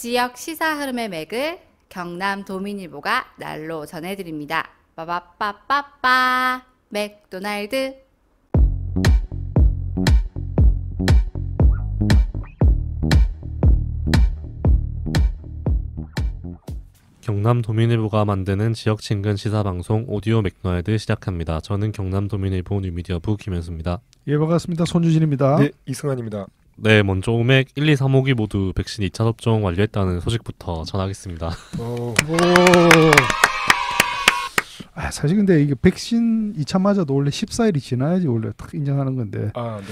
지역 시사 흐름의 맥을 경남 도민일보가 날로 전해드립니다. 빠바빠빠빠 맥도날드. 경남 도민일보가 만드는 지역 친근 시사 방송 오디오 맥도날드 시작합니다. 저는 경남 도민일보 뉴미디어부 김현수입니다. 예, 반갑습니다. 손주진입니다. 네, 이승환입니다. 네, 먼저 오맥 1, 2, 3호기 모두 백신 2차 접종 완료했다는 소식부터 전하겠습니다. 오. 사실 근데 이게 백신 2차 맞아도 원래 14일이 지나야지 원래 딱 인정하는 건데. 아, 네.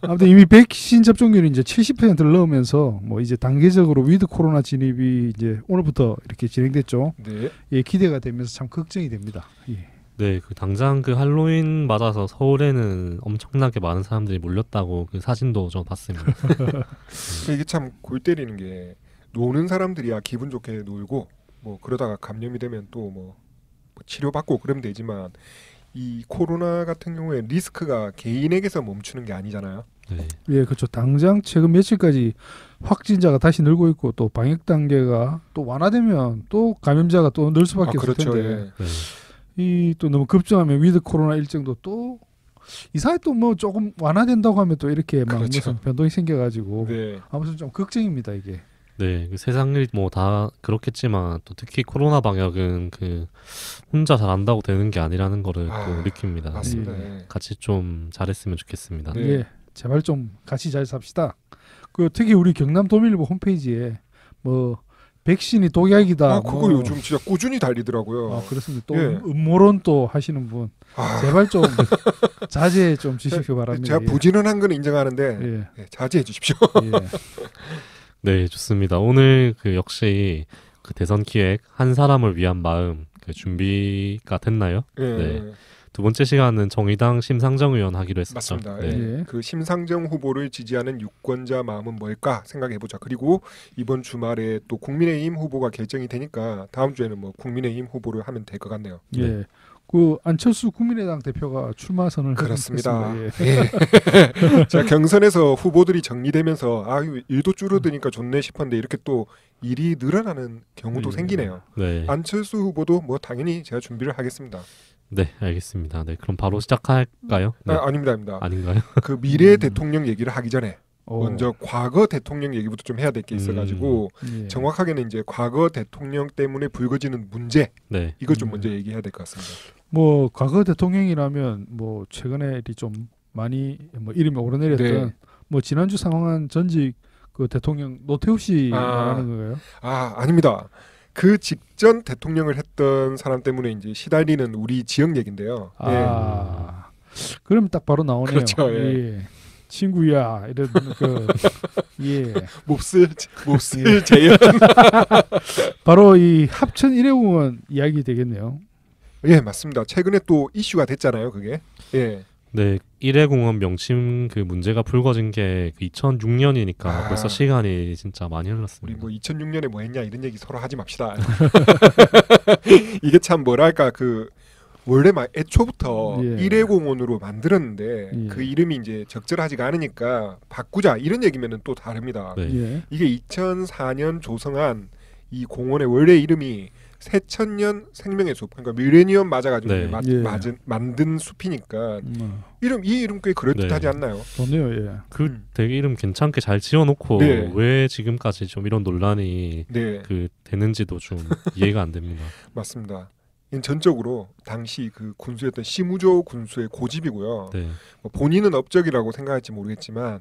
아무튼 이미 백신 접종률이 이제 70%를 넘으면서 뭐 이제 단계적으로 위드 코로나 진입이 이제 오늘부터 이렇게 진행됐죠. 네. 예, 기대가 되면서 참 걱정이 됩니다. 예. 네, 당장 할로윈 맞아서 서울에는 엄청나게 많은 사람들이 몰렸다고 그 사진도 저 봤습니다. 이게 참 골 때리는 게 노는 사람들이야 기분 좋게 놀고 뭐 그러다가 감염이 되면 또 뭐 치료받고 그러면 되지만 이 코로나 같은 경우에 리스크가 개인에게서 멈추는 게 아니잖아요. 네. 예, 그렇죠. 당장 최근 며칠까지 확진자가 다시 늘고 있고 또 방역 단계가 또 완화되면 또 감염자가 또 늘 수밖에 없을 그렇죠. 텐데. 예. 네. 이 또 너무 급증하면 위드 코로나 일정도 또 이 사이 또 뭐 조금 완화된다고 하면 또 이렇게 막 그렇죠. 무슨 변동이 생겨가지고 네. 아무튼 좀 걱정입니다 이게. 네, 세상 일 뭐 다 그렇겠지만 또 특히 코로나 방역은 혼자 잘한다고 되는 게 아니라는 거를 또 느낍니다. 맞습니다. 예. 예. 같이 좀 잘했으면 좋겠습니다. 네. 예, 제발 좀 같이 잘 삽시다. 그 특히 우리 경남 도민일보 홈페이지에 뭐 백신이 독약이다. 그거 요즘 진짜 꾸준히 달리더라고요. 그렇습니다. 또 예. 음모론 또 하시는 분 제발 좀 자제해 좀 주십시오 바랍니다. 제가 부지런한 건 인정하는데 예. 자제해 주십시오. 예. 네, 좋습니다. 오늘 역시 대선 기획 한 사람을 위한 마음 준비가 됐나요? 예. 네. 두 번째 시간은 정의당 심상정 의원 하기로 했었죠. 맞습니다. 네. 예. 그 심상정 후보를 지지하는 유권자 마음은 뭘까 생각해보자. 그리고 이번 주말에 또 국민의힘 후보가 결정이 되니까 다음 주에는 뭐 국민의힘 후보를 하면 될 것 같네요. 예. 그 안철수 국민의당 대표가 출마 선언을 그렇습니다. 했습니다. 예. 자, 경선에서 후보들이 정리되면서 일도 줄어드니까 좋네 싶었는데 이렇게 또 일이 늘어나는 경우도 예. 생기네요. 네. 안철수 후보도 뭐 당연히 제가 준비를 하겠습니다. 네, 알겠습니다. 네, 그럼 바로 시작할까요? 네. 아닙니다. 아닌가요? 그 미래 대통령 얘기를 하기 전에 오. 먼저 과거 대통령 얘기부터 좀 해야 될 게 있어가지고 예. 정확하게는 이제 과거 대통령 때문에 불거지는 문제 네. 이걸 좀 먼저 얘기해야 될 것 같습니다. 뭐 과거 대통령이라면 뭐 최근에 좀 많이 뭐 이름이 오르내렸던 네. 뭐 지난주 상황한 전직 그 대통령 노태우 씨 말하는 거예요? 아닙니다. 그 직전 대통령을 했던 사람 때문에 이제 시달리는 우리 지역 얘긴데요. 그럼 딱 바로 나오네요. 그렇죠, 예. 예. 친구야 이런 예. 몹쓸 재현. 바로 이 합천 일회공원 이야기 되겠네요. 예, 맞습니다. 최근에 또 이슈가 됐잖아요, 그게. 예. 네, 일회공원 명칭 문제가 불거진 게 2006년이니까 벌써 시간이 진짜 많이 우리 흘렀습니다. 뭐 2006년에 뭐 했냐 이런 얘기 서로 하지 맙시다. 이게 참 뭐랄까 원래 막 애초부터 예. 일회공원으로 만들었는데 예. 그 이름이 이제 적절하지가 않으니까 바꾸자 이런 얘기면은 또 다릅니다. 네. 예. 이게 2004년 조성한 이 공원의 원래 이름이 새천년 생명의 숲, 그러니까 밀레니엄 맞아가지고 네. 만든 숲이니까 이 이름 꽤 그럴듯하지 네. 않나요? 좋네요. 예. 되게 이름 괜찮게 잘 지어놓고 네. 왜 지금까지 좀 이런 논란이 네, 되는지도 좀 이해가 안 됩니다. 맞습니다. 이건 전적으로 당시 그 군수였던 시무조 군수의 고집이고요. 네. 뭐 본인은 업적이라고 생각할지 모르겠지만,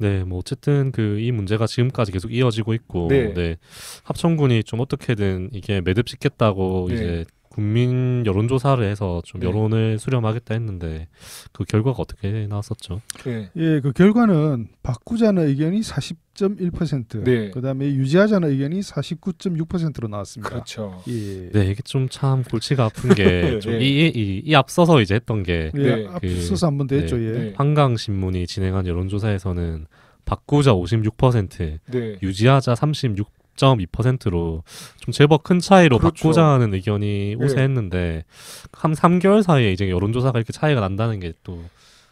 네, 뭐 어쨌든 이 문제가 지금까지 계속 이어지고 있고, 네. 네, 합천군이 좀 어떻게든 이게 매듭짓겠다고 네. 이제 국민 여론조사를 해서 좀 네. 여론을 수렴하겠다 했는데 그 결과가 어떻게 나왔었죠? 네, 예, 그 결과는 바꾸자는 의견이 40.1%, 네. 그다음에 유지하자는 의견이 49.6%로 나왔습니다. 그렇죠. 예. 네, 이게 좀 참 골치가 아픈 게 좀 네. 이 앞서서 이제 했던 게 예, 네. 앞서서 한 번 더 했죠. 예. 네. 한강신문이 진행한 여론조사에서는 바꾸자 56%, 네, 유지하자 36.2%로 좀 제법 큰 차이로 그렇죠. 바꾸자는 의견이 네. 우세했는데 한 3개월 사이에 이제 여론조사가 이렇게 차이가 난다는 게 또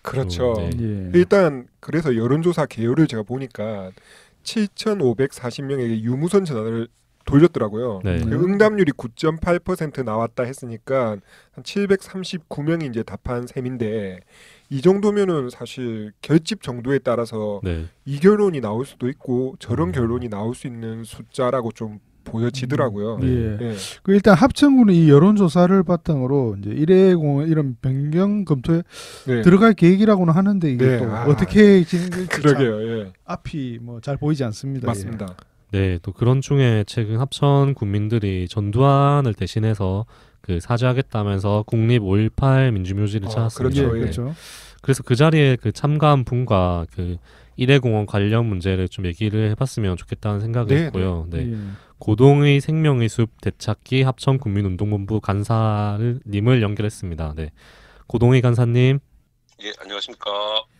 그렇죠. 네. 예. 일단 그래서 여론조사 개요를 제가 보니까 7,540명에게 유무선 전화를 돌렸더라고요. 네. 그 응답률이 9.8% 나왔다 했으니까 한 739명이 이제 답한 셈인데 이 정도면은 사실 결집 정도에 따라서 네. 이 결론이 나올 수도 있고 저런 결론이 나올 수 있는 숫자라고 좀 보여지더라고요. 예. 예. 그 일단 합천군은 이 여론조사를 바탕으로 이제 일회공원 이런 변경 검토에 네. 들어갈 계획이라고는 하는데 이게 네. 또 아. 어떻게 진행될지 참 그러게요. 예. 앞이 뭐 잘 보이지 않습니다. 맞습니다. 네, 또 그런 중에 최근 합천 군민들이 전두환을 대신해서 그 사죄하겠다면서 국립 5.18 민주묘지를 찾았습니다. 예. 그렇죠. 예, 예. 그렇죠. 그래서 그 자리에 그 참가한 분과 그 일회공원 관련 문제를 좀 얘기를 해봤으면 좋겠다는 생각이 네, 있고요. 네. 예. 고동의 생명의 숲 되찾기 합천군민운동본부 간사님을 연결했습니다. 네, 고동의 간사님. 예, 안녕하십니까.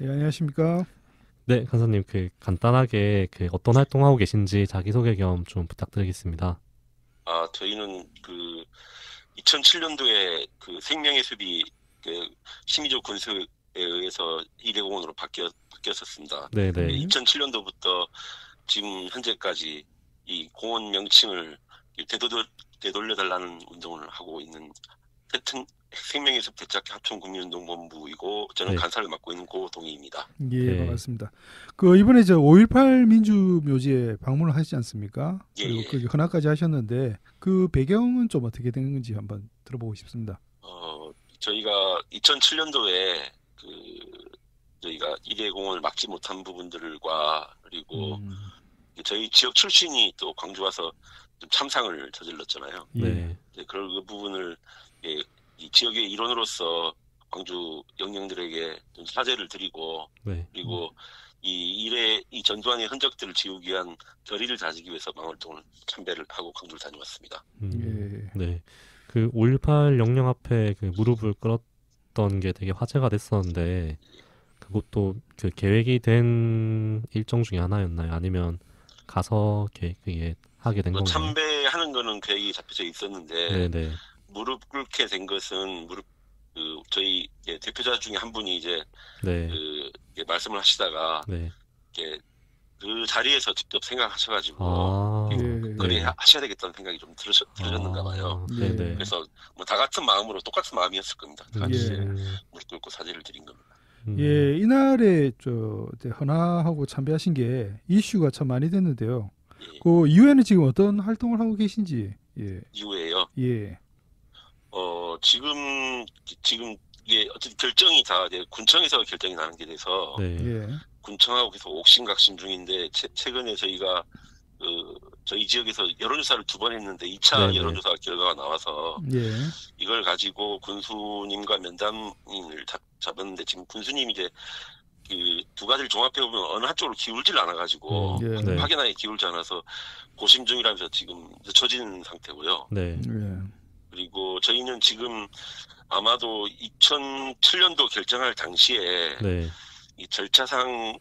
예, 안녕하십니까? 네, 간사님 그 간단하게 그 어떤 활동하고 계신지 자기소개 겸 좀 부탁드리겠습니다. 저희는 그 2007년도에 그 생명의 숲이 그 심의적 군수에 의해서 일회공원으로 바뀌었었습니다. 네, 네. 2007년도부터 지금 현재까지 이 공원 명칭을 되돌려달라는 운동을 하고 있는 생명의 숲 되찾기 합천국민운동본부이고 저는 네. 간사를 맡고 있는 고동희입니다. 예, 네. 반갑습니다. 그 이번에 저 5.18 민주묘지에 방문을 하시지 않습니까? 예, 그리고 예. 그 헌화까지 하셨는데 그 배경은 좀 어떻게 된 건지 한번 들어보고 싶습니다. 저희가 2007년도에 저희가 일회공원을 막지 못한 부분들과 그리고 저희 지역 출신이 또 광주 와서 좀 참상을 저질렀잖아요. 예. 네. 그런 그 부분을 이 지역의 일원으로서 광주 영령들에게 좀 사죄를 드리고 네. 그리고 이 전두환의 흔적들을 지우기 위한 결의를 다지기 위해서 망월동을 참배를 하고 광주를 다녀왔습니다. 예. 네. 그 5.18 영령 앞에 그 무릎을 꿇었던 게 되게 화제가 됐었는데 그것도 그 계획이 된 일정 중에 하나였나요? 아니면 가서 그게 하게 된 건가요? 참배하는 거는 계획이 잡혀져 있었는데 네네. 무릎 꿇게 된 것은 저희 대표자 중에 한 분이 이제 네. 말씀을 하시다가 네. 그 자리에서 직접 생각하셔가지고 아. 예. 그래 네. 하셔야 되겠다는 생각이 좀 들으셨는가 봐요. 아, 예. 네네. 그래서 뭐 다 같은 마음으로 똑같은 마음이었을 겁니다. 다 같이 예. 무릎 꿇고 사죄를 드린 겁니다. 예, 이날에 저 이제 헌화하고 참배하신 게 이슈가 참 많이 됐는데요. 예. 그 이후에는 지금 어떤 활동을 하고 계신지. 예. 이후에요. 예. 지금 이게 어쨌든 결정이 다 이제 군청에서 결정이 나는 게 돼서 네. 예. 군청하고 계속 옥신각신 중인데 최근에 저희가 저희 지역에서 여론조사를 2번 했는데 2차 네네. 여론조사 결과가 나와서 예. 이걸 가지고 군수님과 면담을 잡았는데 지금 군수님이 이제 그 두 가지를 종합해 보면 어느 한쪽으로 기울질 않아 가지고 예. 네. 확연하게 기울지 않아서 고심 중이라면서 지금 늦춰진 상태고요. 네. 예. 그리고 저희는 지금 아마도 2007년도 결정할 당시에 네. 이 절차상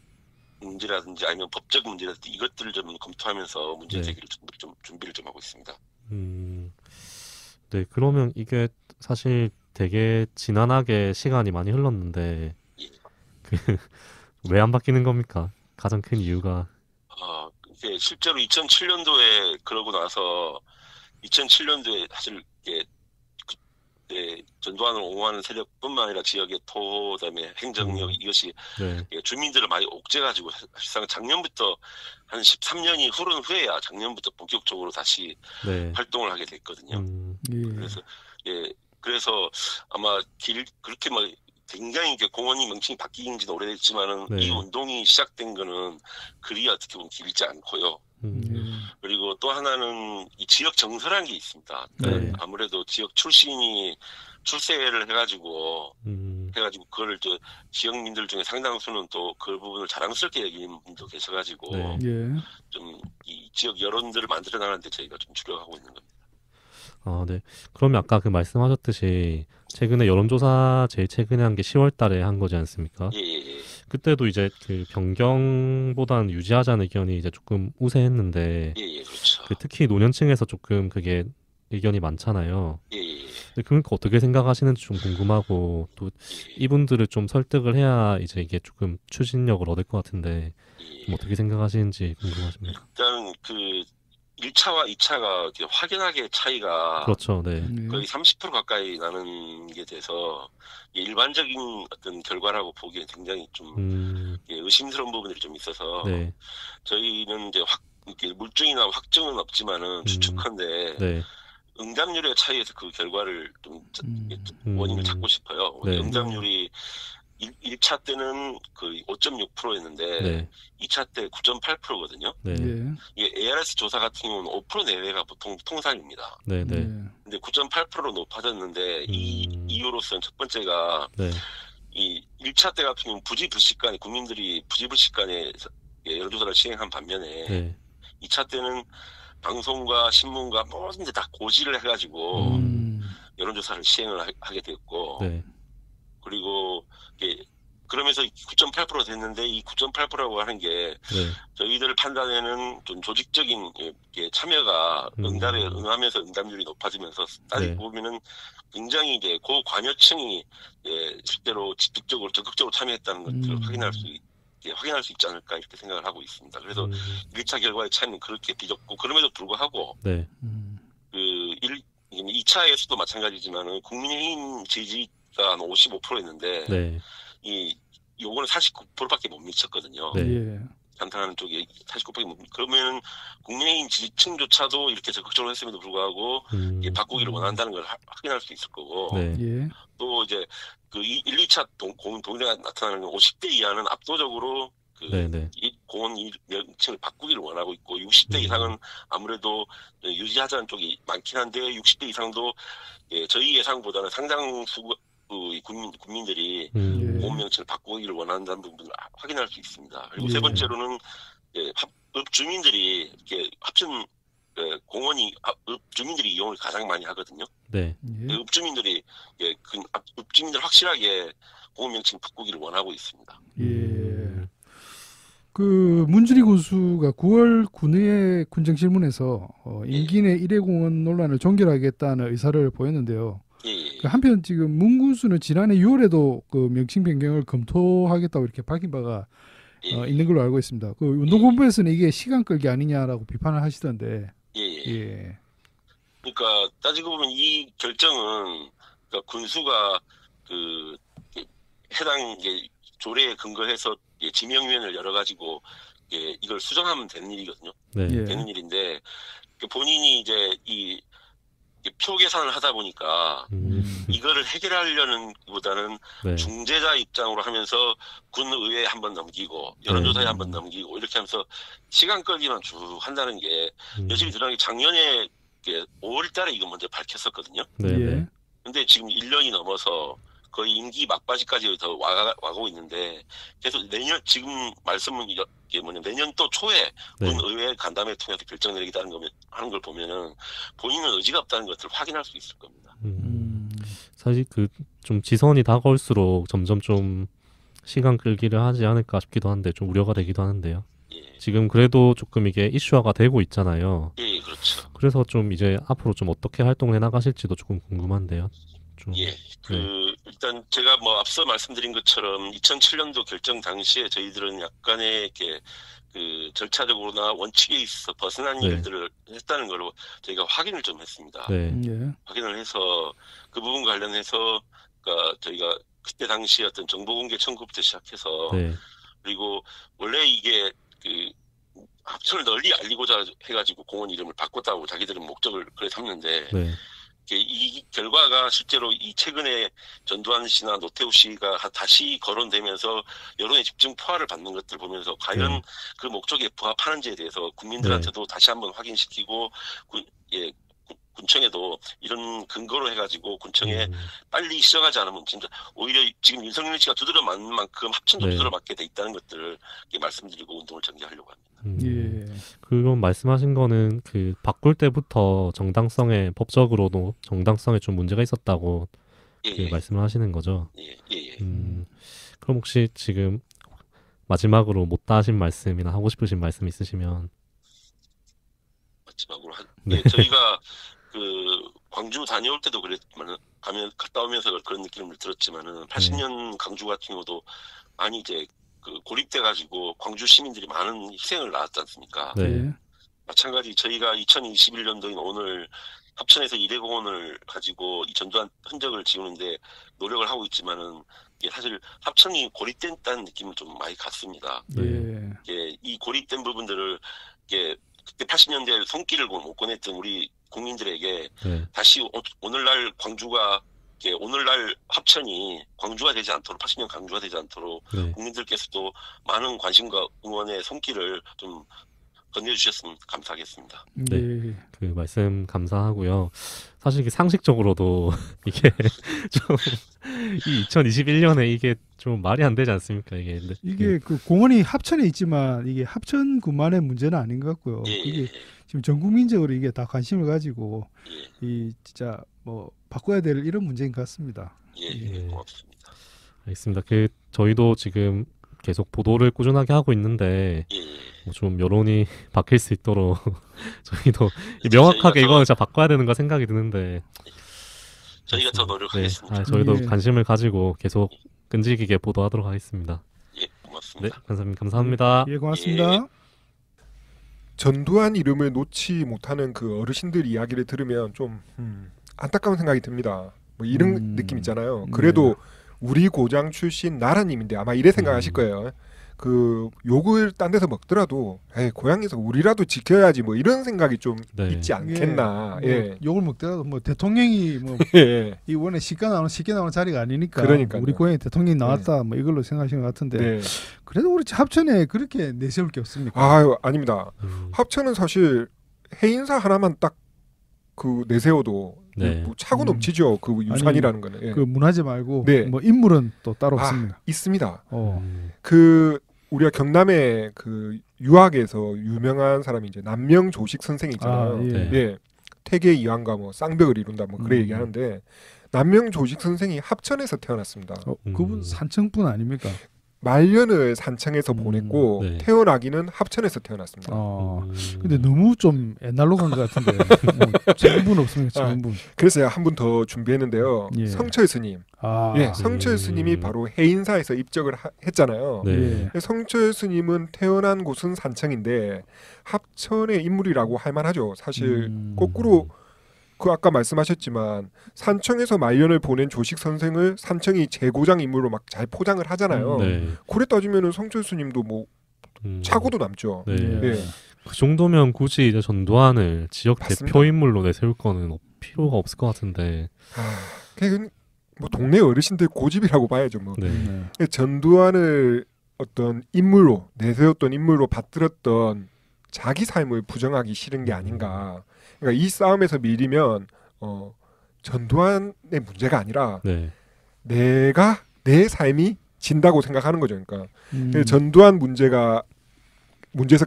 문제라든지 아니면 법적 문제라든지 이것들을 좀 검토하면서 문제 네. 제기를 좀 준비를 좀 하고 있습니다. 네, 그러면 이게 사실 되게 지난하게 시간이 많이 흘렀는데 예. 왜 안 바뀌는 겁니까? 가장 큰 이유가 이게 실제로 2007년도에 그러고 나서 2007년도에 사실 이게 그때 전두환을 옹호하는 세력뿐만 아니라 지역의 토, 그다음에 행정력 이것이 네. 주민들을 많이 옥죄가지고 사실상 작년부터 한 13년이 흐른 후에야 작년부터 본격적으로 다시 네. 활동을 하게 됐거든요. 예. 그래서 아마 그렇게 뭐 굉장히 이게 공원이 명칭이 바뀐 지는 오래됐지만은 네. 이 운동이 시작된 거는 그리 어떻게 보면 길지 않고요. 그리고 또 하나는 이 지역 정서라는 게 있습니다. 네. 아무래도 지역 출신이 출세를 해가지고 그거를 지역민들 중에 상당수는 또 그 부분을 자랑스럽게 여기는 분도 계셔가지고 네. 예. 좀 이 지역 여론들을 만들어 나가는데 저희가 좀 주력하고 있는 겁니다. 네. 그러면 아까 그 말씀하셨듯이 최근에 여론조사 제일 최근에 한 게 10월 달에 한 거지 않습니까? 예. 그때도 이제 그 변경보다는 유지하자는 의견이 이제 조금 우세했는데 그렇죠. 특히 노년층에서 조금 그게 의견이 많잖아요. 예. 그러니까 어떻게 생각하시는지 좀 궁금하고 또 예, 이분들을 좀 설득을 해야 이제 이게 조금 추진력을 얻을 것 같은데 예. 좀 어떻게 생각하시는지 궁금하십니다. 일단 그 1차와 2차가 확연하게 차이가 그렇죠, 네, 네. 거의 30% 가까이 나는 게 돼서 일반적인 어떤 결과라고 보기엔 굉장히 좀 의심스러운 부분들이 좀 있어서 네, 저희는 이제 이렇게 물증이나 확증은 없지만은 추측컨대 네, 응답률의 차이에서 그 결과를 좀 음. 원인을 찾고 싶어요. 네. 응답률이 1차 때는 그 5.6%였는데 네, 2차 때 9.8%거든요. 네, 예. 이게 ARS 조사 같은 경우는 5% 내외가 보통 통상입니다. 네, 네, 예. 근데 9.8% 높아졌는데 이 이유로서는 첫 번째가 네, 이 1차 때 같은 경우는 부지불식간에 국민들이 부지불식간에 여론조사를 시행한 반면에 네, 2차 때는 방송과 신문과 모든 데 다 고지를 해가지고 여론조사를 시행을 하게 됐고 네, 그리고 이게 그러면서 9.8% 됐는데 이 9.8%라고 하는 게 네, 저희들 판단에는 좀 조직적인 참여가 응답에 응하면서 응답률이 높아지면서 따지고 네. 보면은 굉장히 이제 고관여층이 실제로 적극적으로 참여했다는 것들을 확인할 수 있지 않을까 이렇게 생각을 하고 있습니다. 그래서 1차 결과의 차이는 그렇게 빚었고 그럼에도 불구하고 네, 그 2차에서도 마찬가지지만은 국민의힘 지지가 한 55%였는데 네, 요거는 49%밖에 못 미쳤거든요. 네. 예. 감탄하는 쪽에 49%밖에 못 그러면은 국민의힘 지지층조차도 이렇게 적극적으로 했음에도 불구하고 이게 바꾸기를 원한다는 걸 확인할 수 있을 거고 네, 예. 또 이제 그 1, 2차 동의가 나타나는 건 50대 이하는 압도적으로 그 네, 네. 공원 명칭을 바꾸기를 원하고 있고 60대 이상은 아무래도 유지하자는 쪽이 많긴 한데 60대 이상도 저희 예상보다는 상당수 국민들이 예. 공원 명칭을 바꾸기를 원한다는 부분을 확인할 수 있습니다. 그리고 세 예. 번째로는 읍 주민들이 이렇게 합천 공원이 읍 주민들이 이용을 가장 많이 하거든요. 네, 예. 읍 주민들이 읍 주민들 확실하게 공원 명칭 바꾸기를 원하고 있습니다. 예. 그 문준희 군수가 9월 군의회 군정실문에서 임기 내 1회 공원 논란을 종결하겠다는 의사를 보였는데요. 예. 그 한편 지금 문 군수는 지난해 6월에도 그 명칭 변경을 검토하겠다고 이렇게 밝힌 바가 예. 있는 걸로 알고 있습니다. 그 운동본부에서는 이게 시간 끌기 아니냐라고 비판을 하시던데. 예. 예. 그러니까 따지고 보면 이 결정은 그러니까 군수가 그 해당 조례에 근거해서 지명위원회를 열어가지고 이걸 수정하면 되는 일이거든요. 네, 예. 되는 일인데 본인이 이제 이 표 계산을 하다 보니까 이거를 해결하려는 보다는 네, 중재자 입장으로 하면서 군의회에 한번 넘기고 여론조사에 네. 한번 넘기고 이렇게 하면서 시간 끌기만 쭉 한다는 게 여실히 드러난 게 작년에 5월 달에 이거 먼저 밝혔었거든요. 네, 예. 네, 근데 지금 1년이 넘어서 거의 임기 막바지까지 더 와가고 있는데 계속 내년 지금 말씀은 이게 내년 또 초에 네. 군의회 간담회 통해서 결정 내리겠다는 거면 하는 걸 보면은 본인은 의지가 없다는 것을 확인할 수 있을 겁니다. 사실 그 좀 지선이 다가올수록 점점 좀 시간 끌기를 하지 않을까 싶기도 한데 좀 우려가 되기도 하는데요. 예, 지금 그래도 조금 이게 이슈화가 되고 있잖아요. 예, 그렇죠. 그래서 좀 이제 앞으로 좀 어떻게 활동을 해 나가실지도 조금 궁금한데요. 좀. 예, 일단 제가 뭐 앞서 말씀드린 것처럼 2007년도 결정 당시에 저희들은 약간의 이렇게 그 절차적으로나 원칙에 있어 벗어난 네. 일들을 했다는 걸로 저희가 확인을 좀 했습니다. 네, 예. 확인을 해서 그 부분 관련해서 그러니까 저희가 그때 당시 어떤 정보 공개 청구부터 시작해서 네, 그리고 원래 이게 그 합천을 널리 알리고자 해가지고 공원 이름을 바꿨다고 자기들은 목적을 그래 삼는데 네, 이 결과가 실제로 이 최근에 전두환 씨나 노태우 씨가 다시 거론되면서 여론의 집중 포화를 받는 것들 보면서 과연 네. 그 목적에 부합하는지에 대해서 국민들한테도 다시 한번 확인시키고 군청에도 이런 근거로 해가지고 군청에 빨리 시정하지 않으면 진짜 오히려 지금 윤석열 씨가 두드려 맞는 만큼 합천도 네. 두드려 맞게 돼 있다는 것들을 말씀드리고 운동을 전개하려고 합니다. 예. 그럼 말씀하신 거는 그 바꿀 때부터 정당성에 법적으로도 정당성에 좀 문제가 있었다고 그 예, 말씀을 하시는 거죠. 예, 예, 예. 그럼 혹시 지금 마지막으로 못다 하신 말씀이나 하고 싶으신 말씀 있으시면 마지막으로 네. 저희가 그 광주 다녀올 때도 그랬지만 갔다 오면서 그런 느낌을 들었지만은 80년 광주 같은 경우도 많이 이제 그 고립돼가지고 광주 시민들이 많은 희생을 낳았지 않습니까? 네. 마찬가지 저희가 2021년도인 오늘 합천에서 이대공원을 가지고 이 전두환 흔적을 지우는데 노력을 하고 있지만은 이게 사실 합천이 고립됐다는 느낌을 좀 많이 갖습니다. 예. 이 고립된 부분들을 그때 80년대 손길을 못 꺼냈던 우리 국민들에게 네. 다시 오늘날 광주가 오늘날 합천이 광주가 되지 않도록 80년 광주가 되지 않도록 네. 국민들께서도 많은 관심과 응원의 손길을 좀 건네주셨으면 감사하겠습니다. 네. 그 말씀 감사하고요. 사실 이게 상식적으로도 이게 좀 이 2021년에 이게 좀 말이 안 되지 않습니까? 이게 그 공원이 합천에 있지만 이게 합천구만의 문제는 아닌 것 같고요. 이게 지금 전 국민적으로 이게 다 관심을 가지고 이 진짜 뭐 바꿔야 될 이런 문제인 것 같습니다. 고맙습니다. 알겠습니다. 그 저희도 지금 계속 보도를 꾸준하게 하고 있는데 뭐좀 여론이 바뀔 수 있도록 저희도 명확하게 이거는 진짜 바꿔야 되는 거 생각이 드는데 저희가 더 노력하겠습니다. 저희도 관심을 가지고 계속 끈질기게 보도하도록 하겠습니다. 고맙습니다. 네, 감사합니다. 예, 고맙습니다. 전두환 이름을 놓지 못하는 그 어르신들 이야기를 들으면 좀 안타까운 생각이 듭니다. 뭐 이런 느낌 있잖아요. 그래도 우리 고장 출신 나라님인데 아마 이래 생각하실 거예요. 그 욕을 딴 데서 먹더라도 고향에서 우리라도 지켜야지 뭐 이런 생각이 좀 있지 않겠나. 뭐 욕을 먹더라도 뭐 대통령이 뭐 이번에 쉽게 나오는 자리가 아니니까 그러니까요. 우리 고향에 대통령이 나왔다 뭐 이걸로 생각하시는 것 같은데 그래도 우리 합천에 그렇게 내세울 게 없습니까? 아닙니다. 합천은 사실 해인사 하나만 딱 그 내세워도 뭐 차고 넘치죠. 그 유산이라는 거는. 그 문화재 말고 뭐 인물은 또 따로 없습니다. 있습니다. 그 우리가 경남에 그 유학에서 유명한 사람이 이제 남명조식 선생이 있잖아요. 태계 이황과 뭐 쌍벽을 이룬다 뭐 그래 얘기하는데 남명조식 선생이 합천에서 태어났습니다. 그분 산청분 아닙니까? 말년을 산청에서 보냈고 태어나기는 합천에서 태어났습니다. 근데 너무 좀 옛날로 간 것 같은데 지금분 없습니까? 지금분. 그래서 제가 한 분 더 준비했는데요. 성철 스님. 성철 스님이 바로 해인사에서 입적을 했잖아요. 성철 스님은 태어난 곳은 산청인데 합천의 인물이라고 할 만하죠. 사실 거꾸로 그 아까 말씀하셨지만 산청에서 말년을 보낸 조식 선생을 산청이 제고장 인물로 막 잘 포장을 하잖아요. 그래 따지면은 성철 스님도 뭐 차고도 남죠. 그 정도면 굳이 이제 전두환을 지역 대표 인물로 내세울 거는 필요가 없을 것 같은데. 뭐 동네 어르신들 고집이라고 봐야죠. 뭐 전두환을 어떤 인물로 내세웠던 인물로 받들었던 자기 삶을 부정하기 싫은 게 아닌가. 그러니까 이 싸움에서 밀리면 전두환의 문제가 아니라 내가 내 삶이 진다고 생각하는 거죠. 그러니까 전두환 문제에서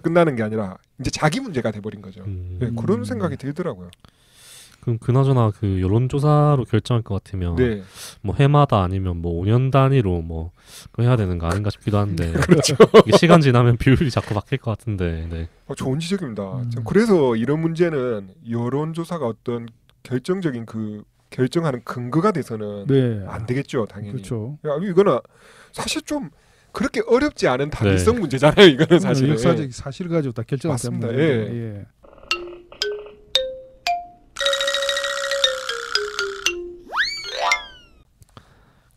끝나는 게 아니라 이제 자기 문제가 돼버린 거죠. 그런 생각이 들더라고요. 그럼 그나저나 그 여론조사로 결정할 것 같으면 뭐 해마다 아니면 뭐 5년 단위로 뭐 그거 해야 되는 거 아닌가 싶기도 한데 그렇죠. 이게 시간 지나면 비율이 자꾸 바뀔 것 같은데. 좋은 지적입니다. 그래서 이런 문제는 여론조사가 어떤 결정적인 그 결정하는 근거가 돼서는 안 되겠죠, 당연히. 그렇죠. 이거는 사실 좀 그렇게 어렵지 않은 당위성 문제잖아요. 이거는 사실 역사적 사실을 가지고 다 결정하는 문제예요.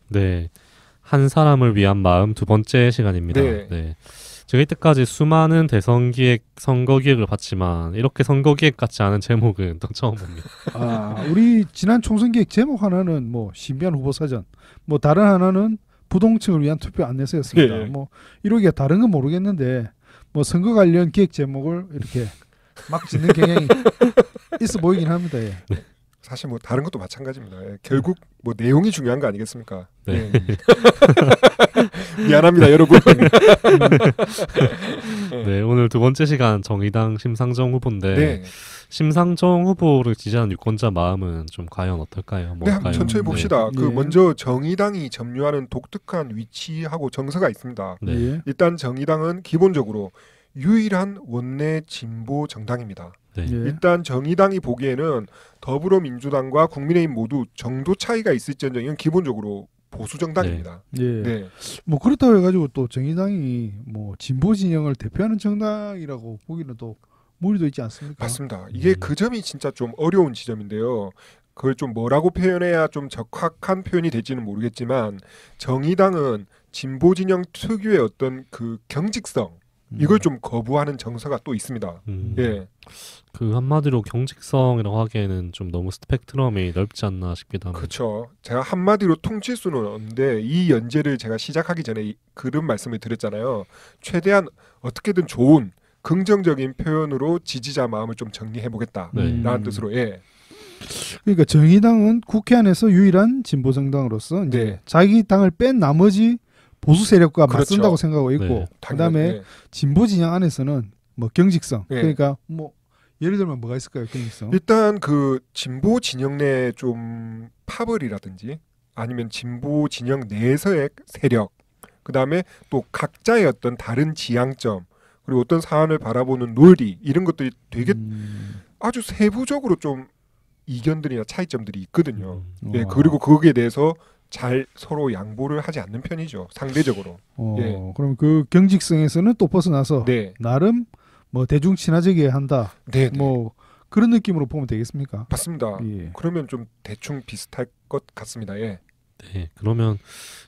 네, 한 사람을 위한 마음 두 번째 시간입니다. 제가 이때까지 수많은 대선 기획, 선거 기획을 봤지만 이렇게 선거 기획 같지 않은 제목은 또 처음 봅니다. 우리 지난 총선 기획 제목 하나는 뭐 신비한 후보 사전, 뭐 다른 하나는 부동층을 위한 투표 안내서였습니다. 뭐 이러기가 다른 건 모르겠는데 뭐 선거 관련 기획 제목을 이렇게 막 짓는 경향이 있어 보이긴 합니다. 사실 뭐 다른 것도 마찬가지입니다. 결국 뭐 내용이 중요한 거 아니겠습니까? 미안합니다, 여러분. 오늘 두 번째 시간 정의당 심상정 후보인데 심상정 후보를 지지하는 유권자 마음은 좀 과연 어떨까요? 한번 천천히 봅시다. 먼저 정의당이 점유하는 독특한 위치하고 정서가 있습니다. 일단 정의당은 기본적으로 유일한 원내 진보 정당입니다. 네. 예. 일단 정의당이 보기에는 더불어민주당과 국민의힘 모두 정도 차이가 있을지언정 이건 기본적으로 보수 정당입니다. 예. 네. 뭐 그렇다고 해가지고 또 정의당이 뭐 진보 진영을 대표하는 정당이라고 보기는 또 무리도 있지 않습니까? 맞습니다. 이게 그 점이 진짜 좀 어려운 지점인데요. 그걸 좀 뭐라고 표현해야 좀 적확한 표현이 될지는 모르겠지만 정의당은 진보 진영 특유의 어떤 그 경직성 이걸 좀 거부하는 정서가 또 있습니다. 예. 그 한마디로 경직성이라고 하기에는 좀 너무 스펙트럼이 넓지 않나 싶기도 합니다. 그렇죠. 제가 한마디로 통칠 수는 없는데 이 연재를 제가 시작하기 전에 그런 말씀을 드렸잖아요. 최대한 어떻게든 좋은 긍정적인 표현으로 지지자 마음을 좀 정리해보겠다라는 네. 뜻으로 예. 그러니까 정의당은 국회 안에서 유일한 진보 정당으로서 이제 네. 자기 당을 뺀 나머지 보수 세력과 그렇죠. 맞선다고 생각하고 있고 네. 그다음에 당연히, 예. 진보 진영 안에서는 뭐 경직성 네. 그러니까 뭐 예를 들면 뭐가 있을까요? 경직성. 일단 그 진보 진영 내 좀 파벌이라든지 아니면 진보 진영 내에서의 세력 그다음에 또 각자의 어떤 다른 지향점 그리고 어떤 사안을 바라보는 논리 이런 것들이 되게 아주 세부적으로 좀 이견들이나 차이점들이 있거든요. 예, 그리고 거기에 대해서 잘 서로 양보를 하지 않는 편이죠. 상대적으로. 예. 그럼 그 경직성에서는 또 벗어나서 네. 나름 뭐 대중 친화적이어야 한다. 네. 네. 뭐 그런 느낌으로 보면 되겠습니까? 맞습니다. 예. 그러면 좀 대충 비슷할 것 같습니다. 예. 네, 그러면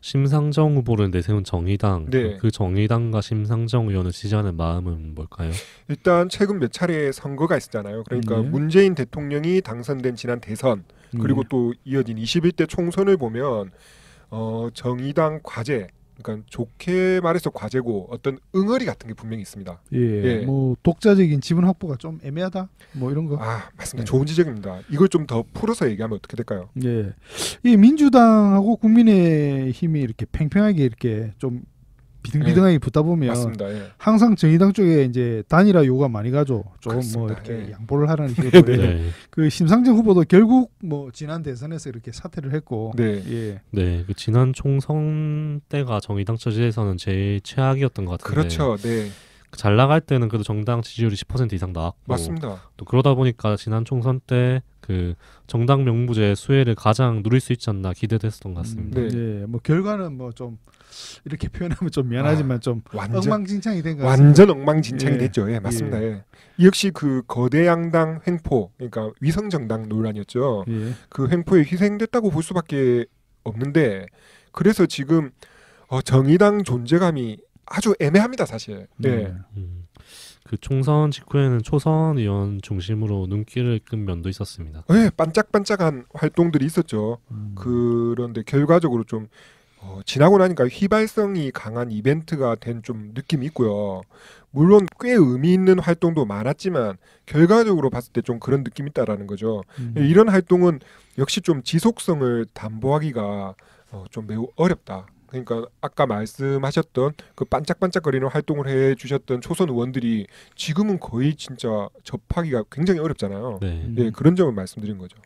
심상정 후보를 내세운 정의당, 네. 그 정의당과 심상정 의원을 지지하는 마음은 뭘까요? 일단 최근 몇 차례 선거가 있었잖아요. 그러니까 네. 문재인 대통령이 당선된 지난 대선 그리고 예. 또 이어진 21대 총선을 보면 정의당 과제 그러니까 좋게 말해서 과제고 어떤 응어리 같은 게 분명히 있습니다. 예. 예. 뭐 독자적인 지분 확보가 좀 애매하다. 뭐 이런 거. 아 맞습니다. 네. 좋은 지적입니다. 이걸 좀 더 풀어서 얘기하면 어떻게 될까요? 예. 이 민주당하고 국민의힘이 이렇게 팽팽하게 이렇게 좀 비등비등하게 붙다 보면 맞습니다. 예. 항상 정의당 쪽에 이제 단일화 요구가 많이 가죠. 좀 뭐 그렇습니다. 이렇게 예. 양보를 하라는 식으로. 네. 네, 그 심상정 후보도 결국 뭐 지난 대선에서 이렇게 사퇴를 했고. 네. 예. 네, 그 지난 총선 때가 정의당 처지에서는 제일 최악이었던 것 같은데. 그렇죠. 네. 잘 나갈 때는 그래도 정당 지지율이 10% 이상 나왔고, 맞습니다. 또 그러다 보니까 지난 총선 때 그 정당 명부제 수혜를 가장 누릴 수 있지 않나 기대됐었던 것 같습니다. 네. 예. 뭐 결과는 뭐 좀 이렇게 표현하면 좀 미안하지만 좀 완전 엉망진창이 된 것 같습니다. 완전 엉망진창이 예. 됐죠. 예, 맞습니다. 예. 역시 그 거대 양당 횡포, 그러니까 위성 정당 논란이었죠. 예. 그 횡포에 희생됐다고 볼 수밖에 없는데 그래서 지금 정의당 존재감이 아주 애매합니다, 사실. 예. 그 총선 직후에는 초선 의원 중심으로 눈길을 끈 면도 있었습니다. 예, 반짝반짝한 활동들이 있었죠. 그런데 결과적으로 좀 지나고 나니까 휘발성이 강한 이벤트가 된 좀 느낌이 있고요. 물론 꽤 의미 있는 활동도 많았지만 결과적으로 봤을 때 좀 그런 느낌이 있다라는 거죠. 이런 활동은 역시 좀 지속성을 담보하기가 좀 매우 어렵다. 그러니까 아까 말씀하셨던 그 반짝반짝거리는 활동을 해주셨던 초선 의원들이 지금은 거의 진짜 접하기가 굉장히 어렵잖아요. 네. 예, 그런 점을 말씀드린 거죠.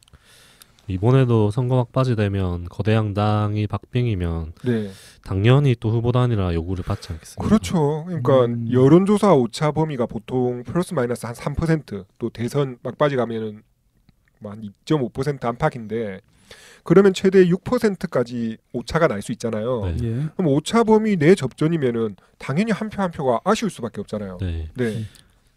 이번에도 선거 막바지 되면 거대 양당이 박빙이면 네, 당연히 또 후보 단일화 요구를 받지 않겠습니까? 그렇죠. 그러니까 음. 여론조사 오차 범위가 보통 플러스 마이너스 한 3%, 또 대선 막바지 가면은 한 2.5% 안팎인데 그러면 최대 6%까지 오차가 날 수 있잖아요. 네. 예. 그럼 오차 범위 내 접전이면은 당연히 한 표 한 표가 아쉬울 수밖에 없잖아요. 네. 네.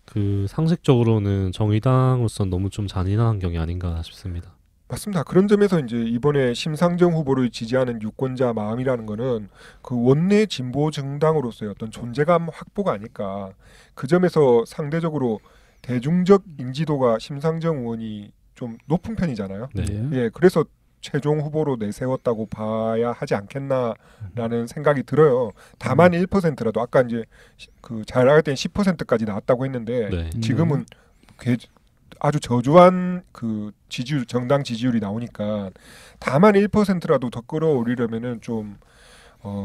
그 상식적으로는 정의당으로서는 너무 좀 잔인한 환경이 아닌가 싶습니다. 맞습니다. 그런 점에서 이제 이번에 심상정 후보를 지지하는 유권자 마음이라는 거는 그 원내 진보 정당으로서의 어떤 존재감 확보가 아닐까. 그 점에서 상대적으로 대중적 인지도가 심상정 의원이 좀 높은 편이잖아요. 네. 예, 그래서 최종 후보로 내세웠다고 봐야 하지 않겠나라는 생각이 들어요. 다만 1%라도 아까 이제 그 잘 나갈 땐 10%까지 나왔다고 했는데 네. 지금은 아주 저조한 그 지지율 정당 지지율이 나오니까 다만 1%라도 더 끌어올리려면은 좀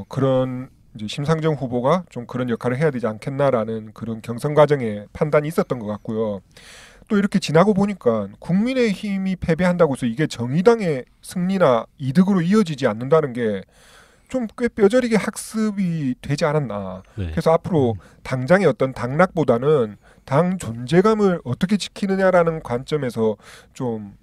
그런 이제 심상정 후보가 좀 그런 역할을 해야 되지 않겠나라는 그런 경선 과정에 판단이 있었던 것 같고요. 또 이렇게 지나고 보니까 국민의힘이 패배한다고 해서 이게 정의당의 승리나 이득으로 이어지지 않는다는 게 좀 꽤 뼈저리게 학습이 되지 않았나. 네. 그래서 앞으로 당장의 어떤 당락보다는 당 존재감을 어떻게 지키느냐라는 관점에서 좀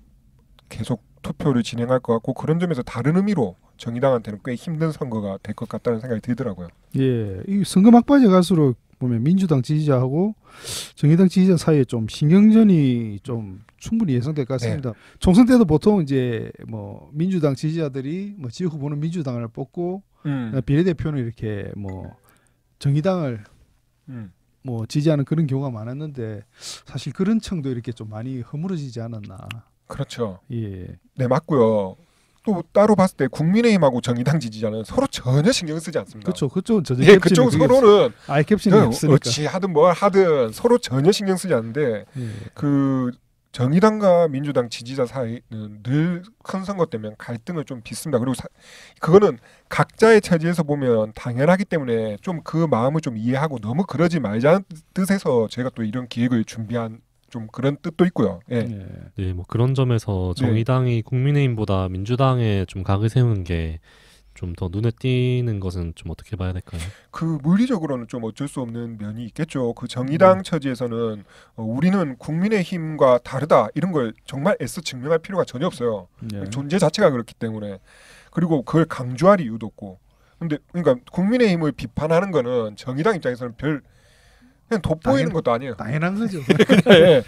계속 투표를 진행할 것 같고, 그런 점에서 다른 의미로 정의당한테는 꽤 힘든 선거가 될 것 같다는 생각이 들더라고요. 예, 이 선거 막바지 갈수록 보면 민주당 지지자하고 정의당 지지자 사이에 좀 신경전이 좀 충분히 예상될 것 같습니다. 총선 때도 보통 이제 뭐 민주당 지지자들이 뭐 지역 후보는 민주당을 뽑고 비례대표는 이렇게 뭐 정의당을 뭐 지지하는 그런 경우가 많았는데, 사실 그런 층도 이렇게 좀 많이 허물어지지 않았나. 그렇죠. 예. 네, 맞고요. 또 따로 봤을 때 국민의힘하고 정의당 지지자는 서로 전혀 신경 쓰지 않습니다. 그렇죠. 그쪽은 전혀 예, 그쪽 서로는 아예 캡션이 없으니까. 어찌 하든 뭘 하든 서로 전혀 신경 쓰지 않는데, 예. 그 정의당과 민주당 지지자 사이는 늘 큰 선거 때면 갈등을 좀 빚습니다. 그리고 그거는 각자의 처지에서 보면 당연하기 때문에 좀 그 마음을 좀 이해하고 너무 그러지 말자는 뜻에서 제가 또 이런 기획을 준비한 좀 그런 뜻도 있고요. 예. 예. 네, 뭐 그런 점에서 네. 정의당이 국민의힘보다 민주당에 좀 각을 세우는 게 좀 더 눈에 띄는 것은 좀 어떻게 봐야 될까요? 그 물리적으로는 좀 어쩔 수 없는 면이 있겠죠. 그 정의당 처지에서는 우리는 국민의힘과 다르다 이런 걸 정말 애써 증명할 필요가 전혀 없어요. 예. 존재 자체가 그렇기 때문에. 그리고 그걸 강조할 이유도 없고. 근데 그러니까 국민의힘을 비판하는 거는 정의당 입장에서는 그냥 돋보이는 것도 아니에요. 당연한 거죠. 예.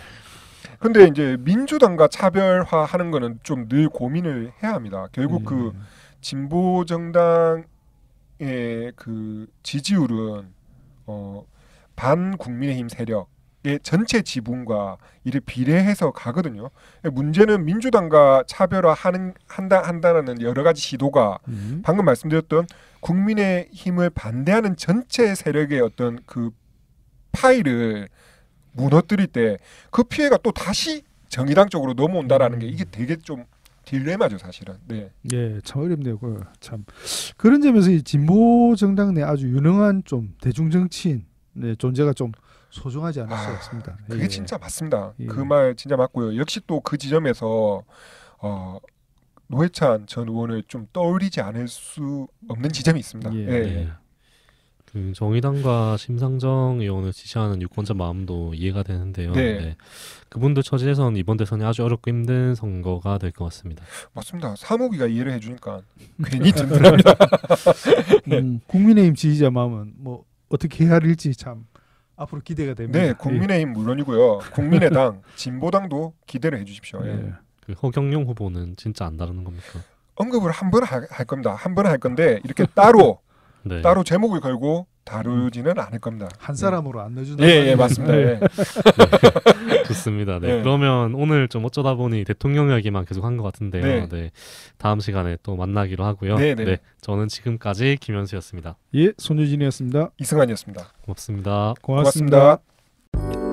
근데 이제 민주당과 차별화하는 거는 좀 늘 고민을 해야 합니다. 결국 그 진보 정당의 그 지지율은 반 국민의힘 세력의 전체 지분과 이를 비례해서 가거든요. 문제는 민주당과 차별화한다는 여러 가지 시도가 방금 말씀드렸던 국민의힘을 반대하는 전체 세력의 어떤 그 파일을 무너뜨릴 때 그 피해가 또 다시 정의당 쪽으로 넘어온다라는 게 이게 되게 좀 딜레마죠, 사실은. 네. 예, 참 어렵네요. 참 그런 점에서 이 진보 정당 내 아주 유능한 좀 대중 정치인 존재가 좀 소중하지 않을 수 없습니다. 그게 예. 진짜 맞습니다. 예. 그 말 진짜 맞고요. 역시 또 그 지점에서 노회찬 전 의원을 좀 떠올리지 않을 수 없는 지점이 있습니다. 예. 예. 네. 그 정의당과 심상정 의원을 지지하는 유권자 마음도 이해가 되는데요. 네. 네. 그분들 처지에서는 이번 대선이 아주 어렵고 힘든 선거가 될 것 같습니다. 맞습니다. 사무기가 이해를 해주니까 괜히 든든합니다. 국민의힘 지지자 마음은 뭐 어떻게 헤아릴지 참 앞으로 기대가 됩니다. 네, 국민의힘 물론이고요. 국민의당, 진보당도 기대를 해주십시오. 예. 예. 예. 그 허경영 후보는 진짜 안 다루는 겁니까? 언급을 한 번 할 겁니다. 한 번 할 건데 이렇게 따로 네. 제목을 걸고 다루지는 않을 겁니다. 한 사람으로 안 넣어준다. 예, 맞습니다. 예. 좋습니다. 네. 네. 그러면 오늘 좀 어쩌다 보니 대통령 이야기만 계속 한 것 같은데요. 네. 네. 다음 시간에 또 만나기로 하고요. 네, 네. 저는 지금까지 김현수였습니다. 예, 손유진이었습니다. 이승환이었습니다. 고맙습니다. 고맙습니다. 고맙습니다.